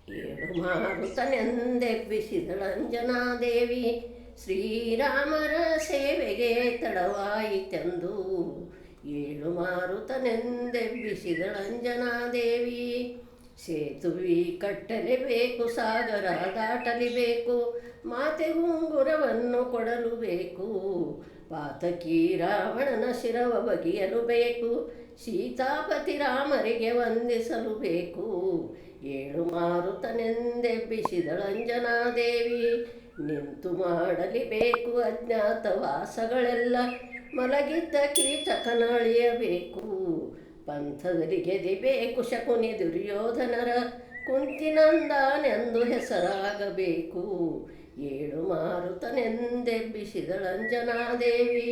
ಏಳು ಮಾರುತನೆಂದೆಬ್ಬಿಸಿದಳಂಜನಾದೇವಿ, ಶ್ರೀರಾಮರ ಸೇವೆಗೆ ತಡವಾಯಿತೆಂದು. ಏಳು ಮಾರುತನೆಂದೆಬ್ಬಿಸಿದಳಂಜನಾದೇವಿ, ಸೇತುವೆ ಕಟ್ಟಲೇಬೇಕು, ಸಾಗರ ದಾಟಲಿಬೇಕು, ಮಾತೆಗುಂಗುರವನ್ನು ಕೊಡಲು ಬೇಕು, ಪಾತಕಿ ರಾವಣನ ಶಿರವ ಬಗೆಯಲು ಬೇಕು, ಸೀತಾಪತಿ ರಾಮರಿಗೆ ವಂದಿಸಲು ಬೇಕು. ಏಳು ಮಾರುತನೆಂದೆಬ್ಬಿಸಿದಳಂಜನಾದೇವಿ, ನಿಂತು ಮಾಡಲಿಬೇಕು ಅಜ್ಞಾತವಾಸಗಳೆಲ್ಲ, ಮಲಗಿದ್ದ ಕೀಚಕನಳಿಯಬೇಕು, ಪಂಥದಲ್ಲಿ ಗೆದಿಬೇಕು ಶಕುನಿ ದುರ್ಯೋಧನರ, ಕುಂತಿನಂದನೆಂದು ಹೆಸರಾಗಬೇಕು. ಏಳು ಮಾರುತನೆಂದೆಬ್ಬಿಸಿದಳಂಜನಾದೇವಿ,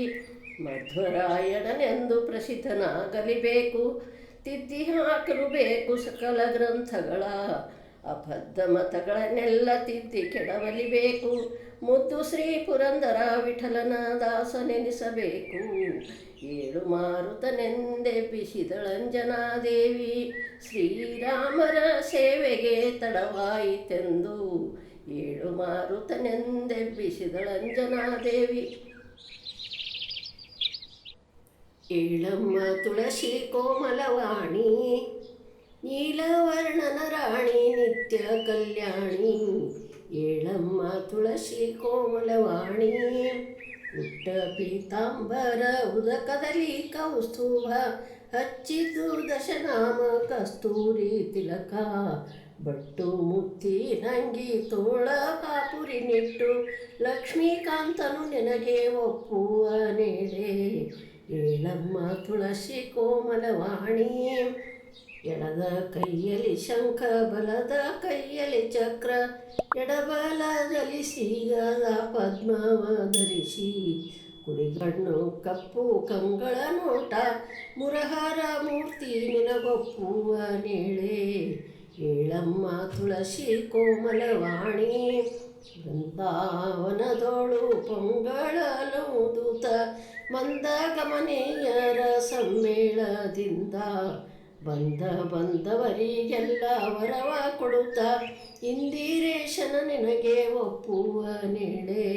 ಮಧ್ವರಾಯಣನೆಂದು ಪ್ರಸಿದ್ಧನಾಗಲಿಬೇಕು, ತಿದ್ದಿ ಹಾಕಲು ಬೇಕು ಸಕಲ ಗ್ರಂಥಗಳ, ಅಬದ್ಧ ಮತಗಳನ್ನೆಲ್ಲ ತಿದ್ದಿ ಕೆಡವಲಿಬೇಕು, ಮುದ್ದು ಶ್ರೀ ಪುರಂದರ ವಿಠಲನ ದಾಸನೆನಿಸಬೇಕು. ಏಳು ಮಾರುತನೆಂದೆಬ್ಬಿಸಿದಳಂಜನಾದೇವಿ, ಶ್ರೀರಾಮರ ಸೇವೆಗೆ ತಡವಾಯಿತೆಂದು. ಏಳು ಮಾರುತನೆಂದೆಬ್ಬಿಸಿದಳಂಜನಾದೇವಿ. ಏಳಮ್ಮ ತುಳಸಿ ಕೋಮಲವಾಣಿ, ನೀಲವರ್ಣನ ರಾಣಿ ನಿತ್ಯ ಕಲ್ಯಾಣಿ. ಏಳಮ್ಮ ತುಳಸಿ ಕೋಮಲವಾಣಿ, ಉಟ್ಟ ಪೀತಾಂಬರ ಉದಕದಲ್ಲಿ ಕೌಸ್ತುಭ ಹಚ್ಚಿತು ದಶನಾಮ ಕಸ್ತೂರಿ ತಿಲಕ, ಬಟ್ಟು ಮುತ್ತಿ ನಂಗಿ ತೋಳ ಕಾಪುರಿ ನಿಟ್ಟು, ಲಕ್ಷ್ಮೀಕಾಂತನು ನಿನಗೆ ಒಪ್ಪುವ ನೇಡೆ. ಏಳಮ್ಮ ತುಳಸಿ ಕೋಮಲವಾಣಿ, ಎಡದ ಕೈಯಲ್ಲಿ ಶಂಖ ಬಲದ ಕೈಯಲ್ಲಿ ಚಕ್ರ, ಎಡಬಲದಲ್ಲಿ ಸಿಗದ ಪದ್ಮವ ಧರಿಸಿ, ಕುಡಿಗಣ್ಣು ಕಪ್ಪು ಕಂಗಳ ನೋಟ, ಮುರಹರ ಮೂರ್ತಿ ನಿನಗೊಪ್ಪುವ ನೇಳೆ. ಏಳಮ್ಮ ತುಳಸಿ ಕೋಮಲವಾಣಿ, ಬೃಂದಾವನದೋಳು ಪೊಂಗಳಲು ದೂತ, ಮಂದಗಮನೆಯರ ಸಮ್ಮೇಳದಿಂದ, ಬಂದವರಿಗೆಲ್ಲ ವರವ ಕೊಡುತ್ತ, ಇಂದಿರೇಶನ ನಿನಗೆ ಒಪ್ಪುವ ನೇಳೆ.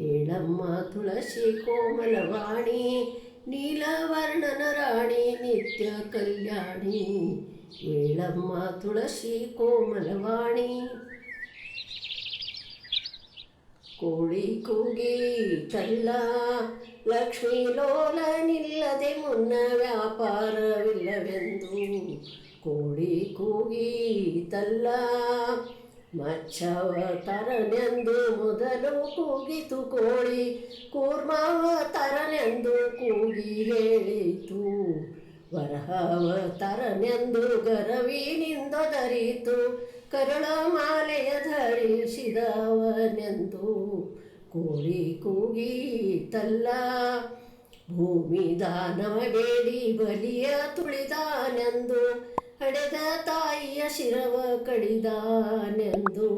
ಏಳಮ್ಮ ತುಳಸಿ ಕೋಮಲವಾಣಿ, ನೀಲವರ್ಣನ ರಾಣಿ ನಿತ್ಯ ಕಲ್ಯಾಣಿ. ಏಳಮ್ಮ ತುಳಸಿ ಕೋಮಲವಾಣಿ. ಕೋಳಿ ಕೂಗೀತಲ್ಲ ಲಕ್ಷ್ಮೀ ಲೋಲನಿಲ್ಲದೆ ಮುನ್ನ ವ್ಯಾಪಾರವಿಲ್ಲವೆಂದು, ಕೋಳಿ ಕೂಗೀತಲ್ಲ ಮತ್ಸ್ಯಾವತಾರನೆಂದು ಮೊದಲು ಕೂಗಿತು ಕೋಳಿ, ಕೂರ್ಮಾವತಾರನೆಂದು ಕೂಗಿ ಹೇಳಿತು, ವರಹಾವತಾರನೆಂದು ಗರವಿನಿಂದೊದರಿತು, ಕರುಳ ಮಾಲೆಯ ಧರಿಸಿದವನೆಂದು. ಕೋಳಿ ಕೂಗೀತಲ್ಲ ಭೂಮಿ ದಾನವ ಬೇಡಿ ಬಲಿಯ ತುಳಿದಾನೆಂದು, ಹಡೆದ ತಾಯಿಯ ಶಿರವ ಕಡಿದಾನೆಂದು,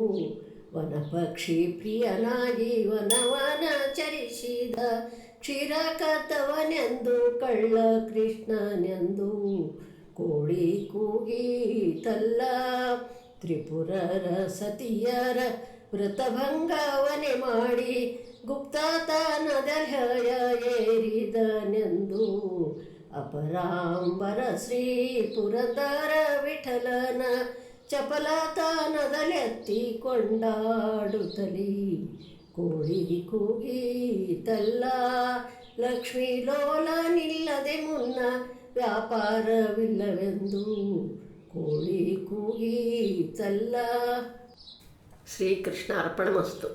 ವನಪಕ್ಷಿ ಪ್ರಿಯನಾಗಿ ವನವನ ಚರಿಸಿದ, ಕ್ಷೀರ ಕದ್ದವನೆಂದು ಕಳ್ಳ ಕೃಷ್ಣನೆಂದು. ಕೋಳಿ ಕೂಗೀತಲ್ಲ ತ್ರಿಪುರರ ಸತಿಯರ ವ್ರತಭಂಗವನೆ ಮಾಡಿ, ಗುಪ್ತತನದಲ್ಲಿ ಏರಿದನೆಂದು, ಅಪರಾಂಬರ ಶ್ರೀ ಪುರಂದರ ವಿಠಲನ ಚಪಲತನದಲೆತ್ತಿ ಕೊಂಡಾಡುತ್ತಲಿ. ಕೋಳಿ ಕೂಗೀತಲ್ಲ ಲಕ್ಷ್ಮೀ ಲೋಲನಿಲ್ಲದೆ ಮುನ್ನ ವ್ಯಾಪಾರವಿಲ್ಲವೆಂದು, ಕೋಳಿ ಕೂಗೀತಲ್ಲ. ಶ್ರೀಕೃಷ್ಣ ಅರ್ಪಣಮಸ್ತು.